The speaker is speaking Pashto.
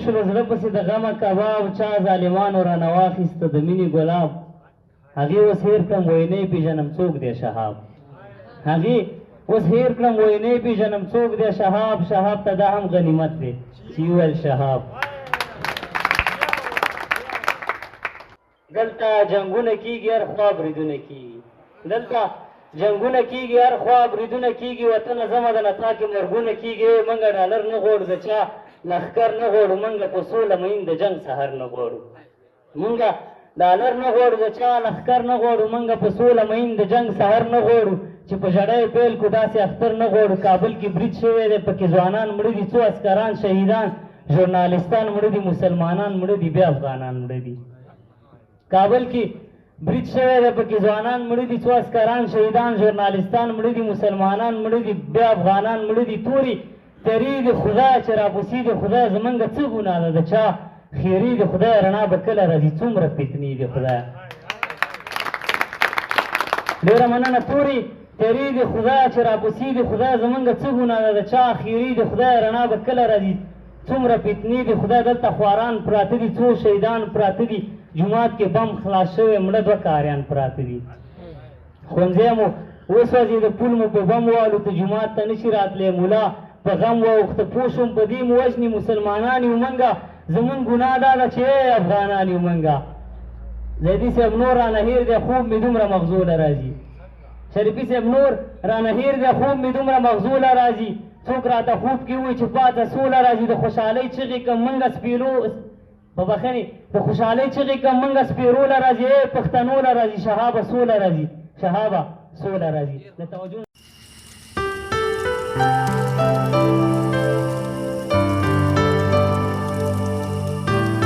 شول زړه پسې د غمه کباب چا ظالمانو رانه واخیسته د مینې ګلاب هغې اوس هېر کړم وایي نه یې پېژنم څوک دی شهاب هغې اوس هېر کړم وایي نه یې پېژنم څوک دی شهاب شهاب ته دا هم غنیمت دی چې وویل شهاب دلته جنګونه کېږي هر خوا بریدونه کېږي دلته جنګونه کېږي هر خوا بریدونه کېږي وطنه زمه د نڅا کې مرګونه کېږي موږ ډالر نه غواړو د چا لښکر نه غواړو موږ په سوله مین د جنګ سهر نه غواړو موږ ډالر نه غواړو د چا لښکر نه غواړو موږ په سوله مین د جنګ سهر نه غواړو چې په ژړی پیل کړو داسې اختر نه غواړو کابل کې برید شوی دی پکې ځوانان مړه دي څو عسکران شهیدان ژورنالستان مړه دي مسلمانان مړه دي بیا افغانان مړه دي کابل کې برید شوی دی پکې ځوانان مړه دي څو عسکران شهیدان ژورنالستان مړه دي مسلمانان مړه دي بیا افغانان مړه دي تورې ترې د خدای چې راپسې د خدای زمونږ څه ګناه ده د چا خیري د خدای رڼا به کله راځي څومره فتنې د خدای ډېره مننه تورې ترې د خدای چې راپسې د خدای زمونږ څه ګناه ده د چا خیري د خدای رڼا به کله راځي څومره فتنې د خدای دلته خواران پراته دي څو شهیدان پراته دي جومات کې بم خلاص شوی مړه دوه کاریان پراته دي ښوونځی مو وسوځي د پول مو په بم والوته جومات ته نشي راتلی ملا په غم واوښته پوه شوم په دې مو وژني مسلمانان یو موږه زمونږ ګناه دا ده چې افغانان یو موږه زیدي صاحب نور رانه هېر دی خوب مې دومره مغزو له راځي شریفي صاحب نور رانه هېر دی خوب مې دومره مغزو له راځي څوک راته خوب کې وایي چې پاته سوله راځي د خوشحالۍ چغې کم موږه سپېرو په بخښنې د خوشحالۍ چغې کم موږه سپېرو له راځي پښتنو له راځي شهابه سوله راځي شهابه سوله راځي د توجه